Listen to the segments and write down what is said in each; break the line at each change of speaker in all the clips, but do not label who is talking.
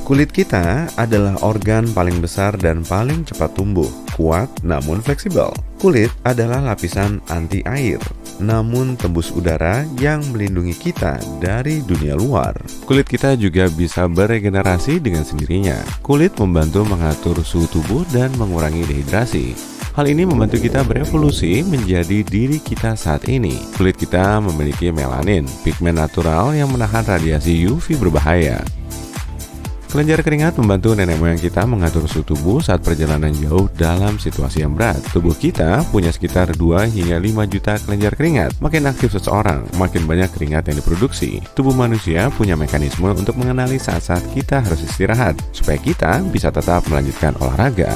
Kulit kita adalah organ paling besar dan paling cepat tumbuh, kuat namun fleksibel. Kulit adalah lapisan anti air, namun tembus udara yang melindungi kita dari dunia luar. Kulit kita juga bisa beregenerasi dengan sendirinya. Kulit membantu mengatur suhu tubuh dan mengurangi dehidrasi. Hal ini membantu kita berevolusi menjadi diri kita saat ini. Kulit kita memiliki melanin, pigmen natural yang menahan radiasi UV berbahaya. Kelenjar keringat membantu nenek moyang kita mengatur suhu tubuh saat perjalanan jauh dalam situasi yang berat. Tubuh kita punya sekitar 2 hingga 5 juta kelenjar keringat. Makin aktif seseorang, makin banyak keringat yang diproduksi. Tubuh manusia punya mekanisme untuk mengenali saat-saat kita harus istirahat, supaya kita bisa tetap melanjutkan olahraga.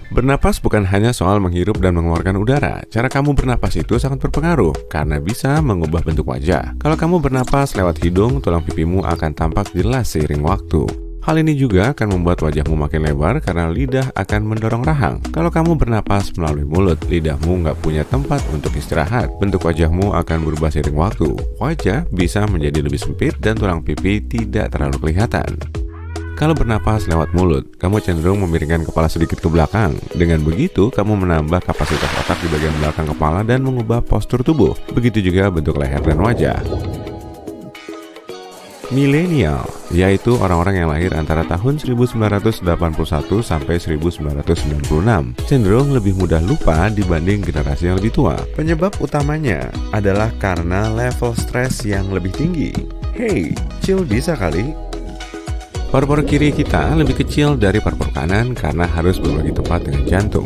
Bernapas bukan hanya soal menghirup dan mengeluarkan udara. Cara kamu bernapas itu sangat berpengaruh, karena bisa mengubah bentuk wajah. Kalau kamu bernapas lewat hidung, tulang pipimu akan tampak jelas seiring waktu. Hal ini juga akan membuat wajahmu makin lebar karena lidah akan mendorong rahang. Kalau kamu bernapas melalui mulut, lidahmu nggak punya tempat untuk istirahat. Bentuk wajahmu akan berubah seiring waktu. Wajah bisa menjadi lebih sempit dan tulang pipi tidak terlalu kelihatan. Kalau bernapas lewat mulut, kamu cenderung memiringkan kepala sedikit ke belakang. Dengan begitu, kamu menambah kapasitas otak di bagian belakang kepala dan mengubah postur tubuh. Begitu juga bentuk leher dan wajah. Milenial, yaitu orang-orang yang lahir antara tahun 1981 sampai 1996, cenderung lebih mudah lupa dibanding generasi yang lebih tua. Penyebab utamanya adalah karena level stres yang lebih tinggi. Hey, chill bisa kali? Paru-paru kiri kita lebih kecil dari paru-paru kanan karena harus berbagi tempat dengan jantung.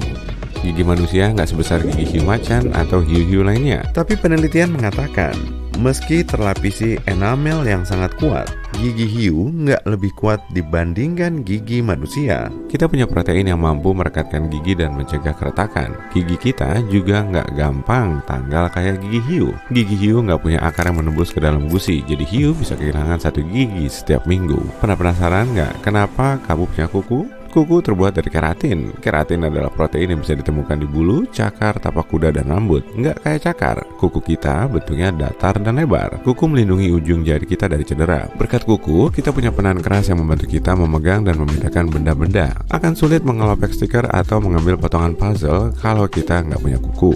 Gigi manusia nggak sebesar gigi hiu macan atau hiu-hiu lainnya. Tapi penelitian mengatakan, meski terlapisi enamel yang sangat kuat, gigi hiu nggak lebih kuat dibandingkan gigi manusia. Kita punya protein yang mampu merekatkan gigi dan mencegah keretakan. Gigi kita juga nggak gampang tanggal kayak gigi hiu. Gigi hiu nggak punya akar yang menembus ke dalam gusi, jadi hiu bisa kehilangan 1 gigi setiap minggu. Pernah penasaran nggak kenapa kamu punya kuku? Kuku terbuat dari keratin. Keratin adalah protein yang bisa ditemukan di bulu, cakar, tapak kuda, dan rambut. Nggak kayak cakar. Kuku kita bentuknya datar dan lebar. Kuku melindungi ujung jari kita dari cedera. Berkat kuku, kita punya penahan keras yang membantu kita memegang dan memindahkan benda-benda. Akan sulit mengelopek stiker atau mengambil potongan puzzle kalau kita nggak punya kuku.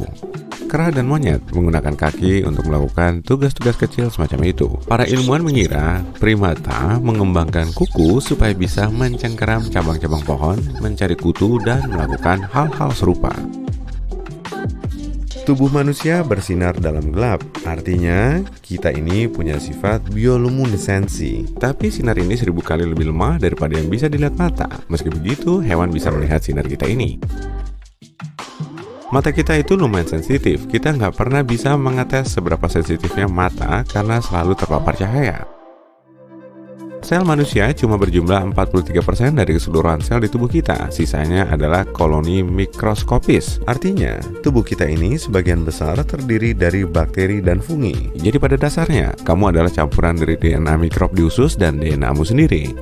Kera dan monyet menggunakan kaki untuk melakukan tugas-tugas kecil semacam itu. Para ilmuwan mengira primata mengembangkan kuku supaya bisa mencengkeram cabang-cabang pohon, mencari kutu, dan melakukan hal-hal serupa. Tubuh manusia bersinar dalam gelap, artinya kita ini punya sifat bioluminesensi. Tapi sinar ini 1000 kali lebih lemah daripada yang bisa dilihat mata. Meski begitu, hewan bisa melihat sinar kita ini. Mata kita itu lumayan sensitif. Kita nggak pernah bisa mengetes seberapa sensitifnya mata karena selalu terpapar cahaya. Sel manusia cuma berjumlah 43% dari keseluruhan sel di tubuh kita. Sisanya adalah koloni mikroskopis. Artinya, tubuh kita ini sebagian besar terdiri dari bakteri dan fungi. Jadi pada dasarnya, kamu adalah campuran dari DNA mikrob di usus dan DNA-mu sendiri.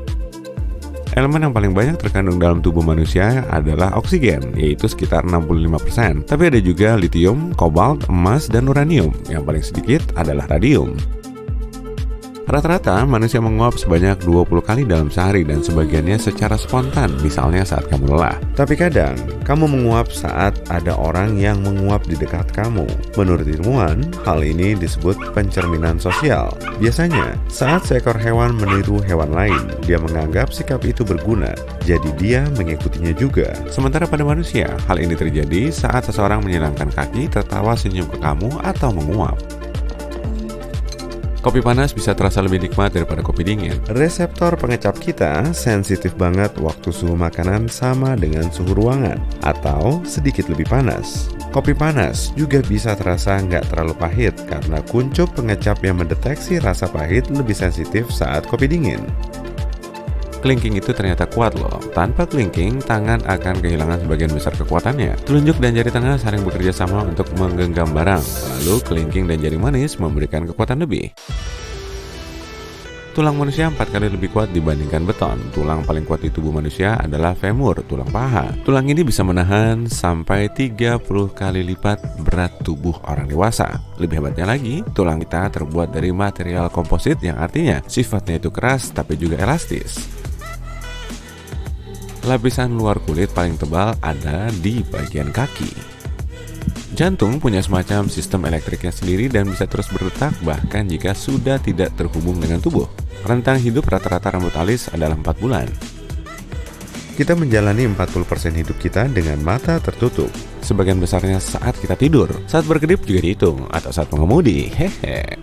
Elemen yang paling banyak terkandung dalam tubuh manusia adalah oksigen, yaitu sekitar 65%. Tapi ada juga litium, kobalt, emas, dan uranium. Yang paling sedikit adalah radium. Rata-rata manusia menguap sebanyak 20 kali dalam sehari dan sebagiannya secara spontan, misalnya saat kamu lelah. Tapi kadang, kamu menguap saat ada orang yang menguap di dekat kamu. Menurut ilmuwan, hal ini disebut pencerminan sosial. Biasanya, saat seekor hewan meniru hewan lain, dia menganggap sikap itu berguna, jadi dia mengikutinya juga. Sementara pada manusia, hal ini terjadi saat seseorang menyilangkan kaki, tertawa, senyum ke kamu, atau menguap. Kopi panas bisa terasa lebih nikmat daripada kopi dingin. Reseptor pengecap kita sensitif banget waktu suhu makanan sama dengan suhu ruangan atau sedikit lebih panas. Kopi panas juga bisa terasa nggak terlalu pahit karena kuncup pengecap yang mendeteksi rasa pahit lebih sensitif saat kopi dingin. Kelingking itu ternyata kuat loh. Tanpa kelingking, tangan akan kehilangan sebagian besar kekuatannya. Telunjuk dan jari tengah saling bekerja sama untuk menggenggam barang. Lalu kelingking dan jari manis memberikan kekuatan lebih. Tulang manusia 4 kali lebih kuat dibandingkan beton. Tulang paling kuat di tubuh manusia adalah femur, tulang paha. Tulang ini bisa menahan sampai 30 kali lipat berat tubuh orang dewasa. Lebih hebatnya lagi, tulang kita terbuat dari material komposit yang artinya sifatnya itu keras tapi juga elastis. Lapisan luar kulit paling tebal ada di bagian kaki. Jantung punya semacam sistem elektriknya sendiri dan bisa terus berdetak bahkan jika sudah tidak terhubung dengan tubuh. Rentang hidup rata-rata rambut alis adalah 4 bulan. Kita menjalani 40% hidup kita dengan mata tertutup. Sebagian besarnya saat kita tidur, saat berkedip juga dihitung, atau saat mengemudi. Hehe.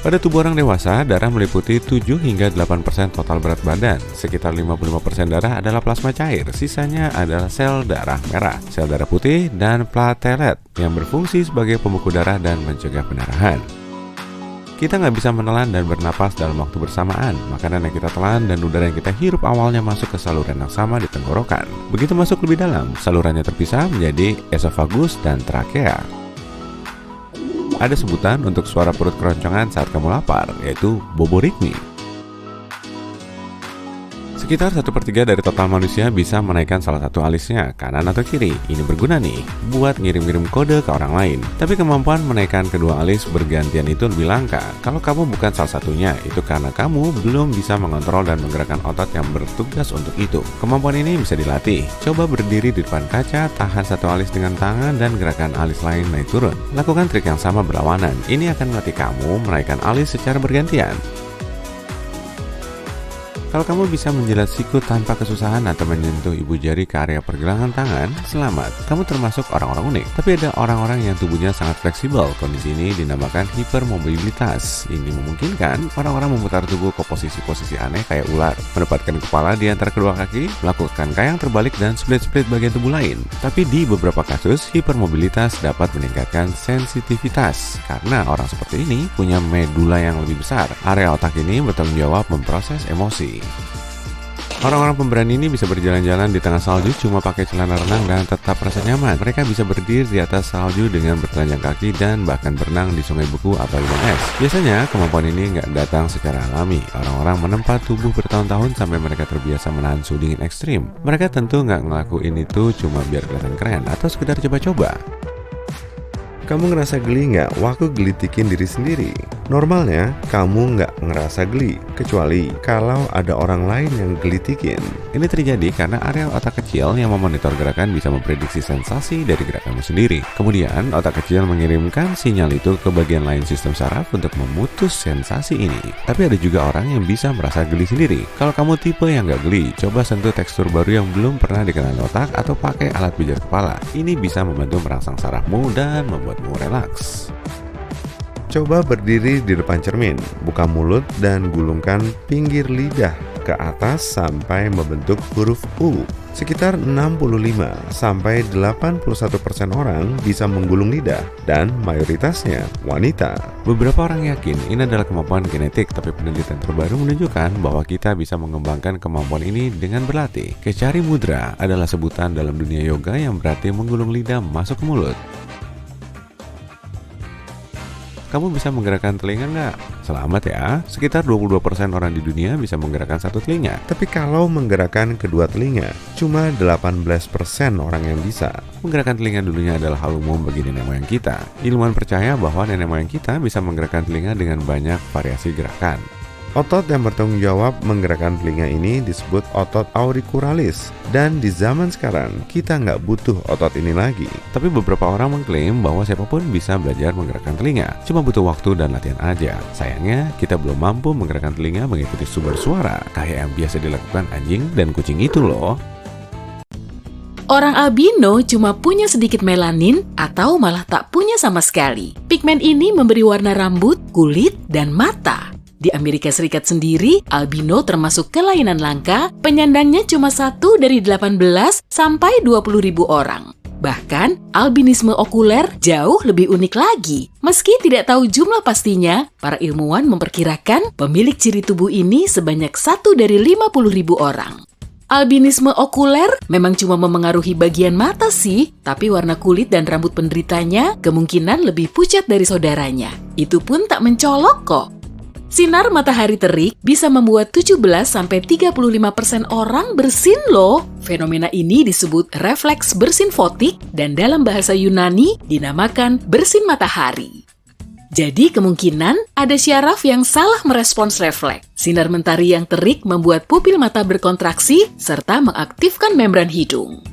Pada tubuh orang dewasa, darah meliputi 7 hingga 8% total berat badan. Sekitar 55% darah adalah plasma cair, sisanya adalah sel darah merah, sel darah putih, dan platelet yang berfungsi sebagai pembeku darah dan mencegah pendarahan. Kita nggak bisa menelan dan bernapas dalam waktu bersamaan. Makanan yang kita telan dan udara yang kita hirup awalnya masuk ke saluran yang sama di tenggorokan. Begitu masuk lebih dalam, salurannya terpisah menjadi esofagus dan trakea. Ada sebutan untuk suara perut keroncongan saat kamu lapar, yaitu boborikmi. Sekitar 1/3 dari total manusia bisa menaikkan salah satu alisnya, kanan atau kiri. Ini berguna nih, buat ngirim-ngirim kode ke orang lain. Tapi kemampuan menaikkan kedua alis bergantian itu lebih langka. Kalau kamu bukan salah satunya, itu karena kamu belum bisa mengontrol dan menggerakkan otot yang bertugas untuk itu. Kemampuan ini bisa dilatih. Coba berdiri di depan kaca, tahan satu alis dengan tangan, dan gerakan alis lain naik turun. Lakukan trik yang sama berlawanan. Ini akan melatih kamu menaikkan alis secara bergantian. Kalau kamu bisa menjilat siku tanpa kesusahan atau menyentuh ibu jari ke area pergelangan tangan, selamat, kamu termasuk orang-orang unik. Tapi ada orang-orang yang tubuhnya sangat fleksibel. Kondisi ini dinamakan hipermobilitas. Ini memungkinkan orang-orang memutar tubuh ke posisi-posisi aneh kayak ular, menempatkan kepala di antara kedua kaki, melakukan kayang terbalik, dan split-split bagian tubuh lain. Tapi di beberapa kasus, hipermobilitas dapat meningkatkan sensitivitas. Karena orang seperti ini punya medula yang lebih besar. Area otak ini bertanggung jawab memproses emosi. Orang-orang pemberani ini bisa berjalan-jalan di tengah salju cuma pakai celana renang dan tetap merasa nyaman. Mereka bisa berdiri di atas salju dengan bertelanjang kaki dan bahkan berenang di sungai beku atau limang es. Biasanya kemampuan ini nggak datang secara alami. Orang-orang menempa tubuh bertahun-tahun sampai mereka terbiasa menahan suhu dingin ekstrim. Mereka tentu nggak ngelakuin itu cuma biar kelihatan keren atau sekedar coba-coba. Kamu ngerasa geli nggak waktu gelitikin diri sendiri? Normalnya, kamu nggak ngerasa geli, kecuali kalau ada orang lain yang gelitikin. Ini terjadi karena area otak kecil yang memonitor gerakan bisa memprediksi sensasi dari gerakanmu sendiri. Kemudian, otak kecil mengirimkan sinyal itu ke bagian lain sistem saraf untuk memutus sensasi ini. Tapi ada juga orang yang bisa merasa geli sendiri. Kalau kamu tipe yang nggak geli, coba sentuh tekstur baru yang belum pernah dikenal otak atau pakai alat pijat kepala. Ini bisa membantu merangsang sarafmu dan membuatmu relaks. Coba berdiri di depan cermin, buka mulut dan gulungkan pinggir lidah ke atas sampai membentuk huruf U. Sekitar 65-81% orang bisa menggulung lidah dan mayoritasnya wanita. Beberapa orang yakin ini adalah kemampuan genetik, tapi penelitian terbaru menunjukkan bahwa kita bisa mengembangkan kemampuan ini dengan berlatih. Kecari mudra adalah sebutan dalam dunia yoga yang berarti menggulung lidah masuk ke mulut. Kamu bisa menggerakkan telinga nggak? Selamat ya, sekitar 22% orang di dunia bisa menggerakkan satu telinga. Tapi kalau menggerakkan kedua telinga, cuma 18% orang yang bisa. Menggerakkan telinga dulunya adalah hal umum bagi nenek moyang kita. Ilmuwan percaya bahwa nenek moyang kita bisa menggerakkan telinga dengan banyak variasi gerakan. Otot yang bertanggung jawab menggerakkan telinga ini disebut otot auricularis. Dan di zaman sekarang, kita nggak butuh otot ini lagi. Tapi beberapa orang mengklaim bahwa siapapun bisa belajar menggerakkan telinga. Cuma butuh waktu dan latihan aja. Sayangnya, kita belum mampu menggerakkan telinga mengikuti sumber suara, kayak yang biasa dilakukan anjing dan kucing itu loh.
Orang albino cuma punya sedikit melanin atau malah tak punya sama sekali. Pigmen ini memberi warna rambut, kulit, dan mata. Di Amerika Serikat sendiri, albino termasuk kelainan langka, penyandangnya cuma 1 dari 18 sampai 20 ribu orang. Bahkan, albinisme okuler jauh lebih unik lagi. Meski tidak tahu jumlah pastinya, para ilmuwan memperkirakan pemilik ciri tubuh ini sebanyak 1 dari 50 ribu orang. Albinisme okuler memang cuma memengaruhi bagian mata sih, tapi warna kulit dan rambut penderitanya kemungkinan lebih pucat dari saudaranya. Itu pun tak mencolok kok. Sinar matahari terik bisa membuat 17-35% orang bersin loh. Fenomena ini disebut refleks bersin fotik dan dalam bahasa Yunani dinamakan bersin matahari. Jadi kemungkinan ada syaraf yang salah merespons refleks. Sinar mentari yang terik membuat pupil mata berkontraksi serta mengaktifkan membran hidung.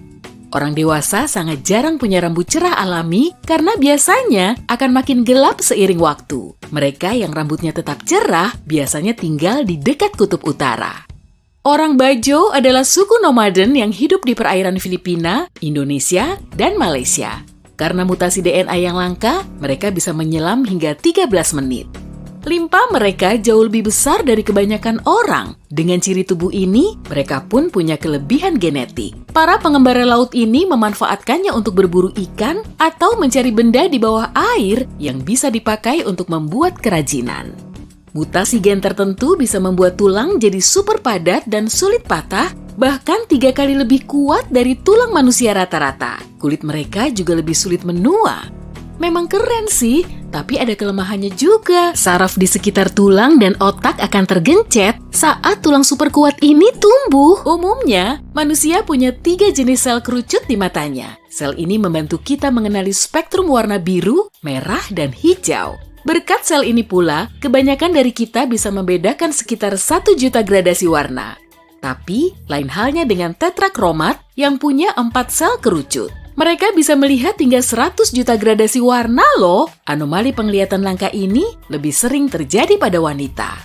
Orang dewasa sangat jarang punya rambut cerah alami karena biasanya akan makin gelap seiring waktu. Mereka yang rambutnya tetap cerah biasanya tinggal di dekat kutub utara. Orang Bajo adalah suku nomaden yang hidup di perairan Filipina, Indonesia, dan Malaysia. Karena mutasi DNA yang langka, mereka bisa menyelam hingga 13 menit. Limpa mereka jauh lebih besar dari kebanyakan orang. Dengan ciri tubuh ini, mereka pun punya kelebihan genetik. Para pengembara laut ini memanfaatkannya untuk berburu ikan atau mencari benda di bawah air yang bisa dipakai untuk membuat kerajinan. Mutasi gen tertentu bisa membuat tulang jadi super padat dan sulit patah, bahkan 3 kali lebih kuat dari tulang manusia rata-rata. Kulit mereka juga lebih sulit menua. Memang keren sih, tapi ada kelemahannya juga. Saraf di sekitar tulang dan otak akan tergencet saat tulang super kuat ini tumbuh. Umumnya, manusia punya 3 jenis sel kerucut di matanya. Sel ini membantu kita mengenali spektrum warna biru, merah, dan hijau. Berkat sel ini pula, kebanyakan dari kita bisa membedakan sekitar 1 juta gradasi warna. Tapi, lain halnya dengan tetrakromat yang punya 4 sel kerucut. Mereka bisa melihat hingga 100 juta gradasi warna loh. Anomali penglihatan langka ini lebih sering terjadi pada wanita.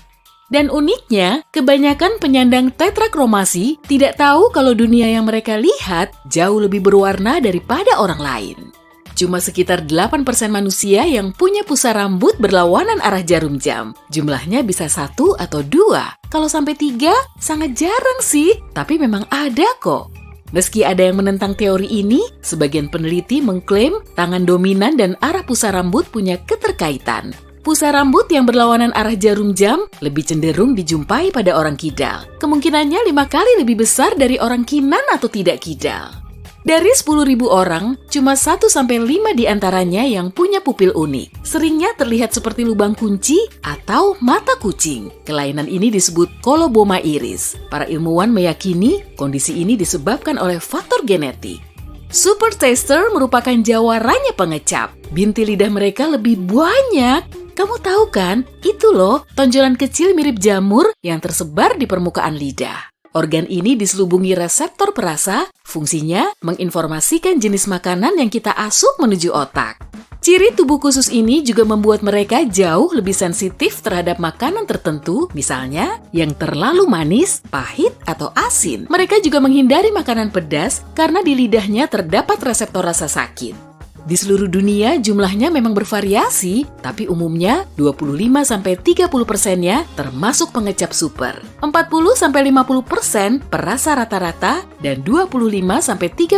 Dan uniknya, kebanyakan penyandang tetrakromasi tidak tahu kalau dunia yang mereka lihat jauh lebih berwarna daripada orang lain. Cuma sekitar 8% manusia yang punya pusar rambut berlawanan arah jarum jam. Jumlahnya bisa 1 atau 2. Kalau sampai 3, sangat jarang sih. Tapi memang ada kok. Meski ada yang menentang teori ini, sebagian peneliti mengklaim tangan dominan dan arah pusar rambut punya keterkaitan. Pusar rambut yang berlawanan arah jarum jam lebih cenderung dijumpai pada orang kidal. Kemungkinannya 5 kali lebih besar dari orang kinan atau tidak kidal. Dari 10.000 orang, cuma 1-5 di antaranya yang punya pupil unik. Seringnya terlihat seperti lubang kunci atau mata kucing. Kelainan ini disebut koloboma iris. Para ilmuwan meyakini kondisi ini disebabkan oleh faktor genetik. Super taster merupakan jawarannya pengecap. Binti lidah mereka lebih banyak. Kamu tahu kan, itu loh tonjolan kecil mirip jamur yang tersebar di permukaan lidah. Organ ini diselubungi reseptor perasa, fungsinya menginformasikan jenis makanan yang kita asup menuju otak. Ciri tubuh khusus ini juga membuat mereka jauh lebih sensitif terhadap makanan tertentu, misalnya yang terlalu manis, pahit, atau asin. Mereka juga menghindari makanan pedas karena di lidahnya terdapat reseptor rasa sakit. Di seluruh dunia jumlahnya memang bervariasi, tapi umumnya 25-30%-nya termasuk pengecap super. 40-50% perasa rata-rata dan 25-30%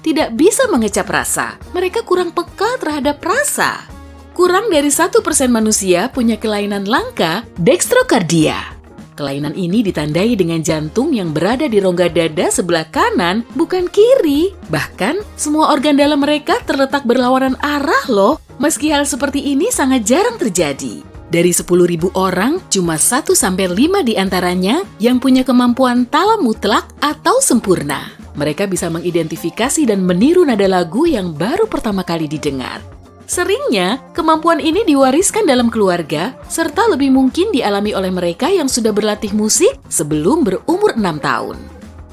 tidak bisa mengecap rasa. Mereka kurang peka terhadap rasa. Kurang dari 1% manusia punya kelainan langka dextrokardia. Kelainan ini ditandai dengan jantung yang berada di rongga dada sebelah kanan, bukan kiri. Bahkan, semua organ dalam mereka terletak berlawanan arah loh. Meski hal seperti ini sangat jarang terjadi. Dari 10.000 orang, cuma 1-5 di antaranya yang punya kemampuan talam mutlak atau sempurna. Mereka bisa mengidentifikasi dan meniru nada lagu yang baru pertama kali didengar. Seringnya, kemampuan ini diwariskan dalam keluarga, serta lebih mungkin dialami oleh mereka yang sudah berlatih musik sebelum berumur 6 tahun.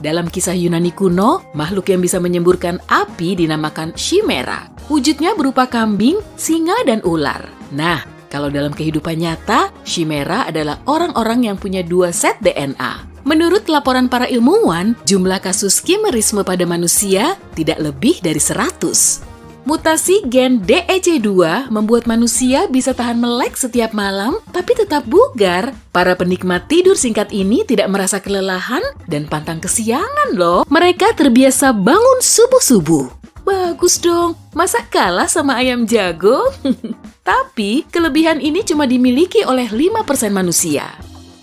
Dalam kisah Yunani kuno, makhluk yang bisa menyemburkan api dinamakan Chimera. Wujudnya berupa kambing, singa, dan ular. Nah, kalau dalam kehidupan nyata, Chimera adalah orang-orang yang punya 2 set DNA. Menurut laporan para ilmuwan, jumlah kasus chimerisme pada manusia tidak lebih dari 100. Mutasi gen DEC2 membuat manusia bisa tahan melek setiap malam, tapi tetap bugar. Para penikmat tidur singkat ini tidak merasa kelelahan dan pantang kesiangan loh. Mereka terbiasa bangun subuh-subuh. Bagus dong, masa kalah sama ayam jago? Tapi, kelebihan ini cuma dimiliki oleh 5% manusia.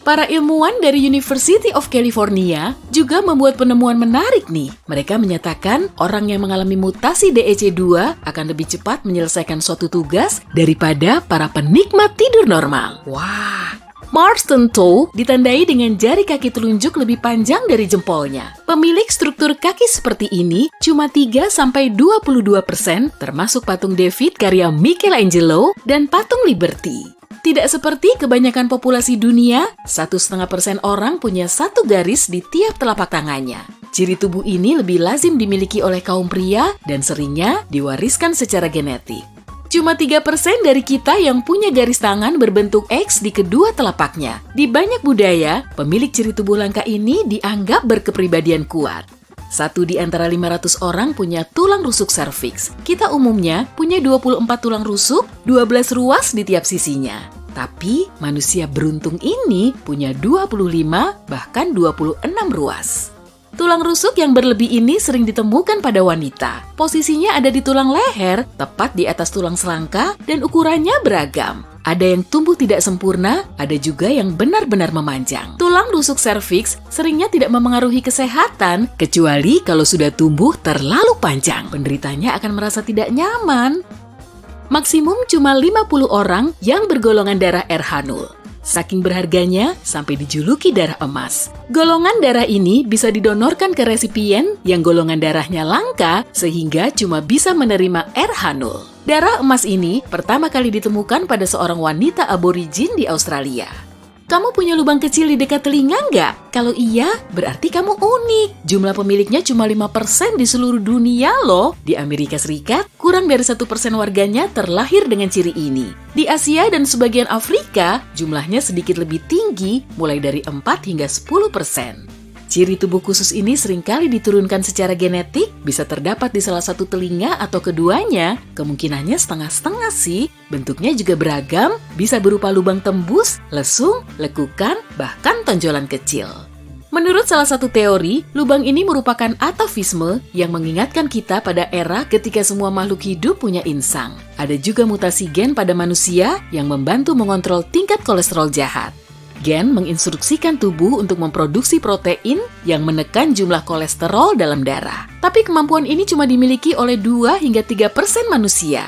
Para ilmuwan dari University of California juga membuat penemuan menarik nih. Mereka menyatakan orang yang mengalami mutasi DEC2 akan lebih cepat menyelesaikan suatu tugas daripada para penikmat tidur normal. Wah, Marston toe ditandai dengan jari kaki telunjuk lebih panjang dari jempolnya. Pemilik struktur kaki seperti ini cuma 3-22%, termasuk patung David karya Michelangelo dan patung Liberty. Tidak seperti kebanyakan populasi dunia, 1,5% orang punya satu garis di tiap telapak tangannya. Ciri tubuh ini lebih lazim dimiliki oleh kaum pria dan seringnya diwariskan secara genetik. Cuma 3% dari kita yang punya garis tangan berbentuk X di kedua telapaknya. Di banyak budaya, pemilik ciri tubuh langka ini dianggap berkepribadian kuat. 1 di antara 500 orang punya tulang rusuk serviks. Kita umumnya punya 24 tulang rusuk, 12 ruas di tiap sisinya. Tapi manusia beruntung ini punya 25 bahkan 26 ruas. Tulang rusuk yang berlebih ini sering ditemukan pada wanita. Posisinya ada di tulang leher, tepat di atas tulang selangka, dan ukurannya beragam. Ada yang tumbuh tidak sempurna, ada juga yang benar-benar memanjang. Tulang rusuk serviks seringnya tidak memengaruhi kesehatan, kecuali kalau sudah tumbuh terlalu panjang. Penderitanya akan merasa tidak nyaman. Maksimum cuma 50 orang yang bergolongan darah RH0. Saking berharganya, sampai dijuluki darah emas. Golongan darah ini bisa didonorkan ke resipien yang golongan darahnya langka, sehingga cuma bisa menerima RH0. Darah emas ini pertama kali ditemukan pada seorang wanita aborigin di Australia. Kamu punya lubang kecil di dekat telinga nggak? Kalau iya, berarti kamu unik. Jumlah pemiliknya cuma 5% di seluruh dunia loh. Di Amerika Serikat, kurang dari 1% warganya terlahir dengan ciri ini. Di Asia dan sebagian Afrika, jumlahnya sedikit lebih tinggi, mulai dari 4 hingga 10%. Ciri tubuh khusus ini seringkali diturunkan secara genetik, bisa terdapat di salah satu telinga atau keduanya. Kemungkinannya setengah-setengah sih. Bentuknya juga beragam, bisa berupa lubang tembus, lesung, lekukan, bahkan tonjolan kecil. Menurut salah satu teori, lubang ini merupakan atavisme yang mengingatkan kita pada era ketika semua makhluk hidup punya insang. Ada juga mutasi gen pada manusia yang membantu mengontrol tingkat kolesterol jahat. Gen menginstruksikan tubuh untuk memproduksi protein yang menekan jumlah kolesterol dalam darah. Tapi kemampuan ini cuma dimiliki oleh 2 hingga 3% manusia.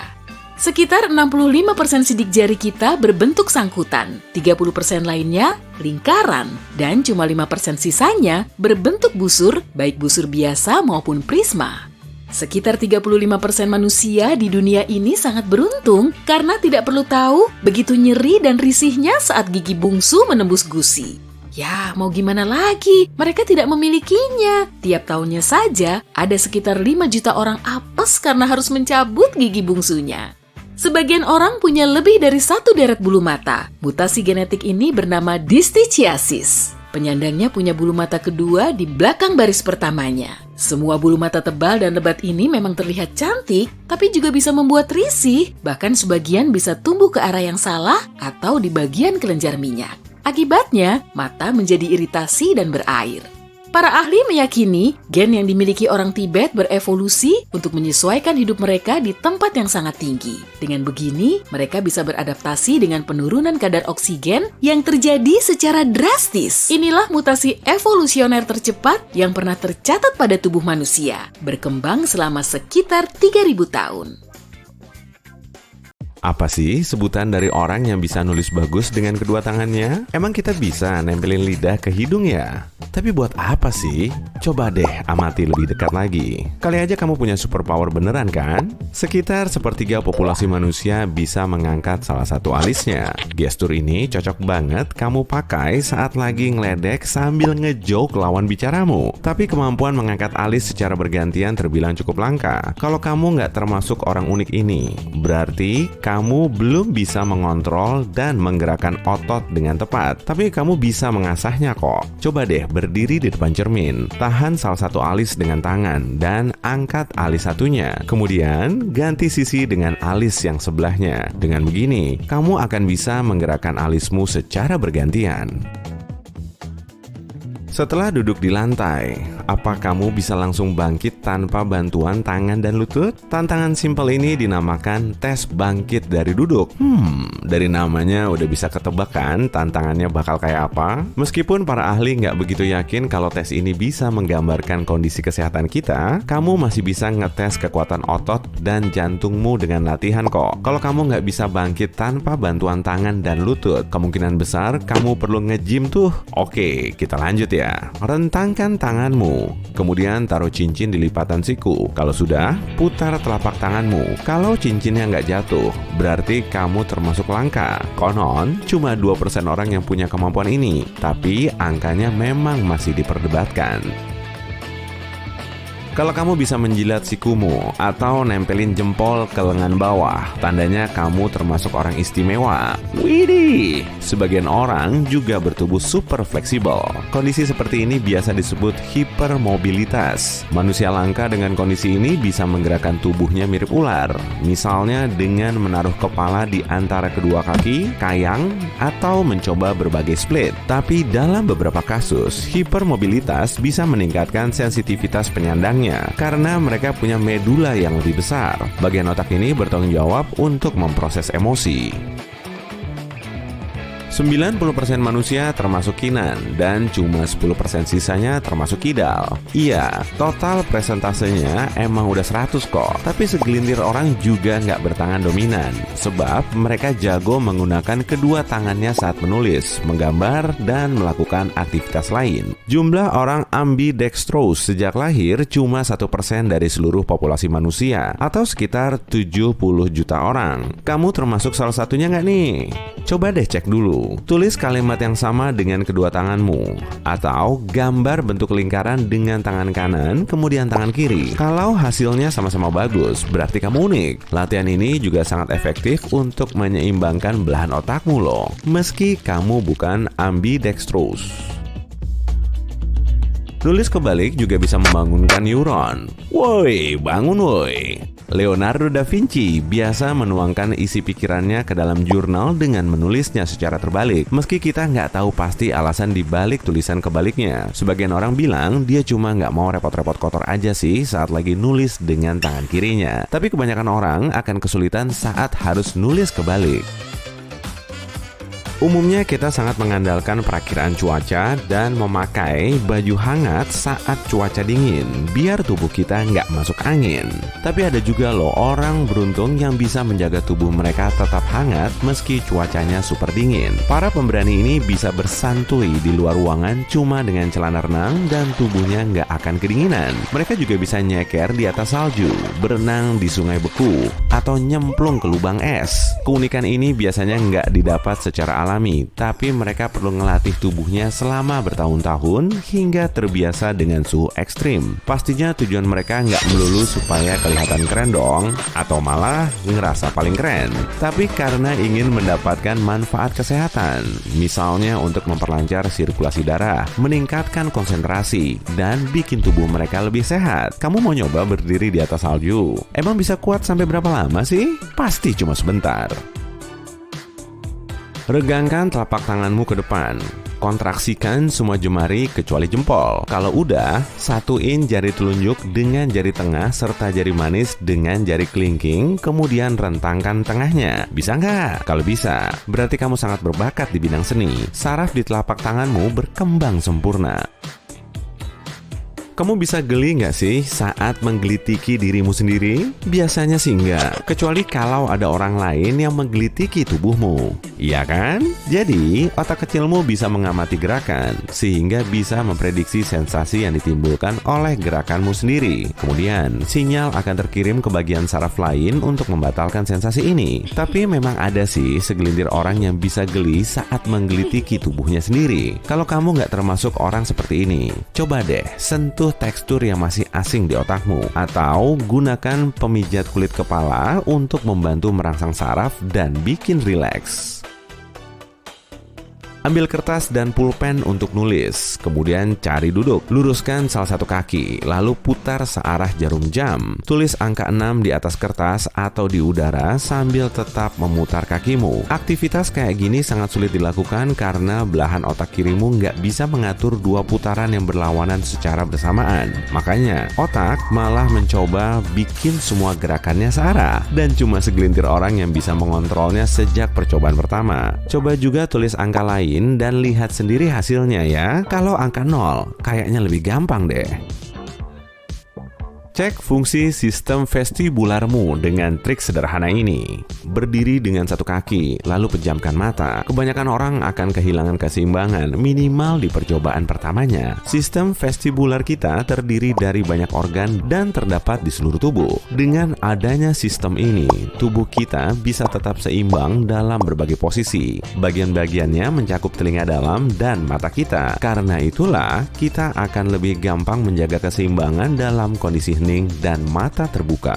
Sekitar 65% sidik jari kita berbentuk sangkutan, 30% lainnya lingkaran, dan cuma 5% sisanya berbentuk busur, baik busur biasa maupun prisma. Sekitar 35% manusia di dunia ini sangat beruntung karena tidak perlu tahu begitu nyeri dan risihnya saat gigi bungsu menembus gusi. Ya, mau gimana lagi? Mereka tidak memilikinya. Tiap tahunnya saja ada sekitar 5 juta orang apes karena harus mencabut gigi bungsunya. Sebagian orang punya lebih dari 1 deret bulu mata. Mutasi genetik ini bernama distichiasis. Penyandangnya punya bulu mata kedua di belakang baris pertamanya. Semua bulu mata tebal dan lebat ini memang terlihat cantik, tapi juga bisa membuat risih. Bahkan sebagian bisa tumbuh ke arah yang salah atau di bagian kelenjar minyak. Akibatnya, mata menjadi iritasi dan berair. Para ahli meyakini gen yang dimiliki orang Tibet berevolusi untuk menyesuaikan hidup mereka di tempat yang sangat tinggi. Dengan begini, mereka bisa beradaptasi dengan penurunan kadar oksigen yang terjadi secara drastis. Inilah mutasi evolusioner tercepat yang pernah tercatat pada tubuh manusia, berkembang selama sekitar 3.000 tahun.
Apa sih sebutan dari orang yang bisa nulis bagus dengan kedua tangannya? Emang kita bisa nempelin lidah ke hidung ya? Tapi buat apa sih? Coba deh amati lebih dekat lagi. Kali aja kamu punya superpower beneran kan? Sekitar sepertiga populasi manusia bisa mengangkat salah satu alisnya. Gestur ini cocok banget kamu pakai saat lagi ngeledek sambil ngejoke lawan bicaramu. Tapi kemampuan mengangkat alis secara bergantian terbilang cukup langka. Kalau kamu nggak termasuk orang unik ini, berarti kamu belum bisa mengontrol dan menggerakkan otot dengan tepat. Tapi kamu bisa mengasahnya kok. Coba deh berdiri di depan cermin, tahan salah satu alis dengan tangan, dan angkat alis satunya. Kemudian ganti sisi dengan alis yang sebelahnya. Dengan begini, kamu akan bisa menggerakkan alismu secara bergantian. Setelah duduk di lantai, apa kamu bisa langsung bangkit tanpa bantuan tangan dan lutut? Tantangan simpel ini dinamakan tes bangkit dari duduk. Dari namanya udah bisa ketebak kan tantangannya bakal kayak apa? Meskipun para ahli nggak begitu yakin kalau tes ini bisa menggambarkan kondisi kesehatan kita, kamu masih bisa ngetes kekuatan otot dan jantungmu dengan latihan kok. Kalau kamu nggak bisa bangkit tanpa bantuan tangan dan lutut, kemungkinan besar kamu perlu nge-gym tuh. Oke, kita lanjut ya. Rentangkan tanganmu, kemudian taruh cincin di lipatan siku. Kalau sudah, putar telapak tanganmu. Kalau cincinnya nggak jatuh, berarti kamu termasuk langka. Konon, cuma 2% orang yang punya kemampuan ini, tapi angkanya memang masih diperdebatkan. Kalau kamu bisa menjilat sikumu atau nempelin jempol ke lengan bawah, tandanya kamu termasuk orang istimewa. Widih! Sebagian orang juga bertubuh super fleksibel. Kondisi seperti ini biasa disebut hipermobilitas. Manusia langka dengan kondisi ini bisa menggerakkan tubuhnya mirip ular. Misalnya dengan menaruh kepala di antara kedua kaki, kayang, atau mencoba berbagai split. Tapi dalam beberapa kasus, hipermobilitas bisa meningkatkan sensitivitas penyandangnya karena mereka punya medula yang lebih besar. Bagian otak ini bertanggung jawab untuk memproses emosi. 90% manusia termasuk kinan dan cuma 10% sisanya termasuk kidal. Iya, total presentasenya emang udah 100 kok. Tapi segelintir orang juga nggak bertangan dominan, sebab mereka jago menggunakan kedua tangannya saat menulis, menggambar, dan melakukan aktivitas lain. Jumlah orang ambidextrous sejak lahir cuma 1% dari seluruh populasi manusia, atau sekitar 70 juta orang. Kamu termasuk salah satunya nggak nih? Coba deh cek dulu. Tulis kalimat yang sama dengan kedua tanganmu, atau gambar bentuk lingkaran dengan tangan kanan, kemudian tangan kiri. Kalau hasilnya sama-sama bagus, berarti kamu unik. Latihan ini juga sangat efektif untuk menyeimbangkan belahan otakmu loh, meski kamu bukan ambidextrous. Nulis kebalik juga bisa membangunkan neuron. Woi, bangun woi. Leonardo da Vinci biasa menuangkan isi pikirannya ke dalam jurnal dengan menulisnya secara terbalik. Meski kita nggak tahu pasti alasan dibalik tulisan kebaliknya. Sebagian orang bilang dia cuma nggak mau repot-repot kotor aja sih saat lagi nulis dengan tangan kirinya. Tapi kebanyakan orang akan kesulitan saat harus nulis kebalik. Umumnya kita sangat mengandalkan perakiraan cuaca dan memakai baju hangat saat cuaca dingin, biar tubuh kita nggak masuk angin. Tapi ada juga loh orang beruntung yang bisa menjaga tubuh mereka tetap hangat meski cuacanya super dingin. Para pemberani ini bisa bersantui di luar ruangan cuma dengan celana renang dan tubuhnya nggak akan kedinginan. Mereka juga bisa nyeker di atas salju, berenang di sungai beku, atau nyemplung ke lubang es. Keunikan ini biasanya nggak didapat secara alami, tapi mereka perlu ngelatih tubuhnya selama bertahun-tahun hingga terbiasa dengan suhu ekstrim. Pastinya tujuan mereka nggak melulu supaya kelihatan keren dong, atau malah ngerasa paling keren, tapi karena ingin mendapatkan manfaat kesehatan, misalnya untuk memperlancar sirkulasi darah, meningkatkan konsentrasi, dan bikin tubuh mereka lebih sehat. Kamu mau nyoba berdiri di atas salju? Emang bisa kuat sampai berapa lama sih? Pasti cuma sebentar. Regangkan telapak tanganmu ke depan. Kontraksikan semua jemari kecuali jempol. Kalau udah, satuin jari telunjuk dengan jari tengah serta jari manis dengan jari kelingking, kemudian rentangkan tengahnya. Bisa nggak? Kalau bisa, berarti kamu sangat berbakat di bidang seni. Saraf di telapak tanganmu berkembang sempurna. Kamu bisa geli nggak sih saat menggelitiki dirimu sendiri? Biasanya sih nggak, kecuali kalau ada orang lain yang menggelitiki tubuhmu. Iya kan? Jadi, otak kecilmu bisa mengamati gerakan, sehingga bisa memprediksi sensasi yang ditimbulkan oleh gerakanmu sendiri. Kemudian, sinyal akan terkirim ke bagian saraf lain untuk membatalkan sensasi ini. Tapi memang ada sih segelintir orang yang bisa geli saat menggelitiki tubuhnya sendiri. Kalau kamu nggak termasuk orang seperti ini, coba deh sentuh tekstur yang masih asing di otakmu, atau gunakan pemijat kulit kepala untuk membantu merangsang saraf dan bikin rileks. Ambil kertas dan pulpen untuk nulis, kemudian cari duduk, luruskan salah satu kaki, lalu putar searah jarum jam. Tulis angka 6 di atas kertas atau di udara sambil tetap memutar kakimu. Aktivitas kayak gini sangat sulit dilakukan karena belahan otak kirimu nggak bisa mengatur dua putaran yang berlawanan secara bersamaan. Makanya, otak malah mencoba bikin semua gerakannya searah, dan cuma segelintir orang yang bisa mengontrolnya sejak percobaan pertama. Coba juga tulis angka lain dan lihat sendiri hasilnya ya. Kalau angka 0, kayaknya lebih gampang deh. Cek fungsi sistem vestibularmu dengan trik sederhana ini. Berdiri dengan satu kaki, lalu pejamkan mata. Kebanyakan orang akan kehilangan keseimbangan minimal di percobaan pertamanya. Sistem vestibular kita terdiri dari banyak organ dan terdapat di seluruh tubuh. Dengan adanya sistem ini, tubuh kita bisa tetap seimbang dalam berbagai posisi. Bagian-bagiannya mencakup telinga dalam dan mata kita. Karena itulah, kita akan lebih gampang menjaga keseimbangan dalam kondisi hening dan mata terbuka.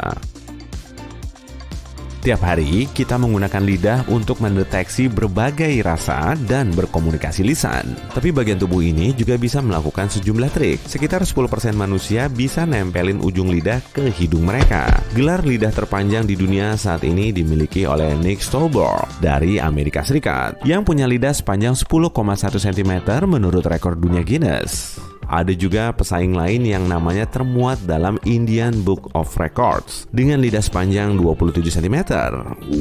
Tiap hari, kita menggunakan lidah untuk mendeteksi berbagai rasa dan berkomunikasi lisan. Tapi bagian tubuh ini juga bisa melakukan sejumlah trik. Sekitar 10% manusia bisa nempelin ujung lidah ke hidung mereka. Gelar lidah terpanjang di dunia saat ini dimiliki oleh Nick Stolberg dari Amerika Serikat, yang punya lidah sepanjang 10,1 cm menurut rekor dunia Guinness. Ada juga pesaing lain yang namanya termuat dalam Indian Book of Records dengan lidah sepanjang 27 cm.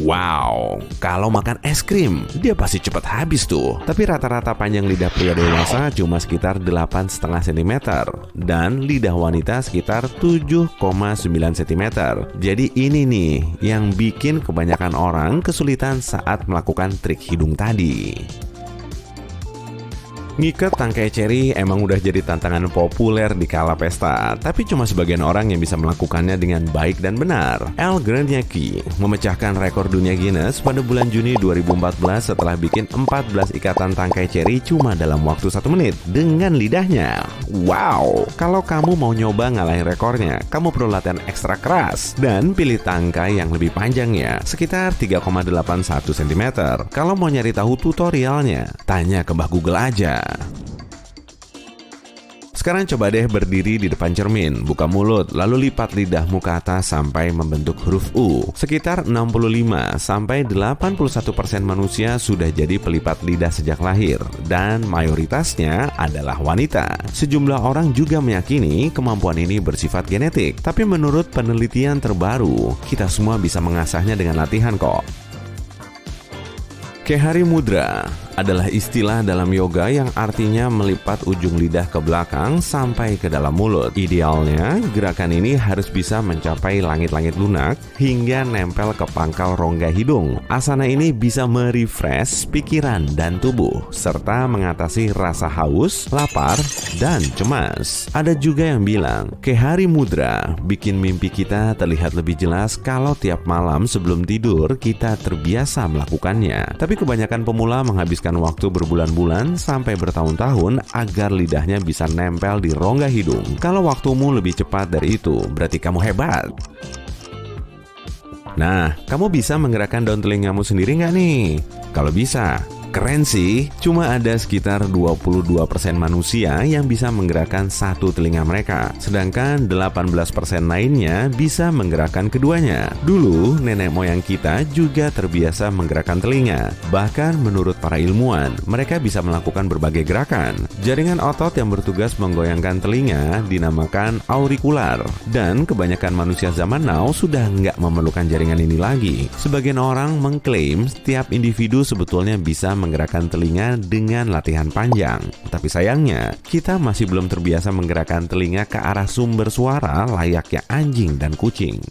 Wow, kalau makan es krim, dia pasti cepat habis tuh. Tapi rata-rata panjang lidah pria dewasa cuma sekitar 8,5 cm dan lidah wanita sekitar 7,9 cm. Jadi ini nih yang bikin kebanyakan orang kesulitan saat melakukan trik hidung tadi. Ngikat tangkai ceri emang udah jadi tantangan populer di kala pesta, tapi cuma sebagian orang yang bisa melakukannya dengan baik dan benar. Al Graniecki memecahkan rekor dunia Guinness pada bulan Juni 2014 setelah bikin 14 ikatan tangkai ceri cuma dalam waktu 1 menit dengan lidahnya. Wow, kalau kamu mau nyoba ngalahin rekornya, kamu perlu latihan ekstra keras dan pilih tangkai yang lebih panjang ya, sekitar 3,81 cm. Kalau mau nyari tahu tutorialnya, tanya ke Mbah Google aja. Sekarang coba deh berdiri di depan cermin, buka mulut, lalu lipat lidahmu ke atas sampai membentuk huruf U. Sekitar 65-81% manusia sudah jadi pelipat lidah sejak lahir, dan mayoritasnya adalah wanita. Sejumlah orang juga meyakini kemampuan ini bersifat genetik, tapi menurut penelitian terbaru, kita semua bisa mengasahnya dengan latihan kok. Kehari Mudra adalah istilah dalam yoga yang artinya melipat ujung lidah ke belakang sampai ke dalam mulut. Idealnya, gerakan ini harus bisa mencapai langit-langit lunak hingga nempel ke pangkal rongga hidung. Asana ini bisa merefresh pikiran dan tubuh, serta mengatasi rasa haus, lapar, dan cemas. Ada juga yang bilang, Kehari Mudra bikin mimpi kita terlihat lebih jelas kalau tiap malam sebelum tidur kita terbiasa melakukannya. Tapi kebanyakan pemula menghabiskan waktu berbulan-bulan sampai bertahun-tahun agar lidahnya bisa nempel di rongga hidung. Kalau waktumu lebih cepat dari itu, berarti kamu hebat. Nah, kamu bisa menggerakkan daun telingamu sendiri nggak nih? Kalau bisa, keren sih. Cuma ada sekitar 22% manusia yang bisa menggerakkan satu telinga mereka, sedangkan 18% lainnya bisa menggerakkan keduanya. Dulu, nenek moyang kita juga terbiasa menggerakkan telinga. Bahkan menurut para ilmuwan, mereka bisa melakukan berbagai gerakan. Jaringan otot yang bertugas menggoyangkan telinga dinamakan aurikular, dan kebanyakan manusia zaman now sudah nggak memerlukan jaringan ini lagi. Sebagian orang mengklaim setiap individu sebetulnya bisa menggerakkan telinga dengan latihan panjang. Tapi sayangnya, kita masih belum terbiasa menggerakkan telinga ke arah sumber suara layaknya anjing dan kucing.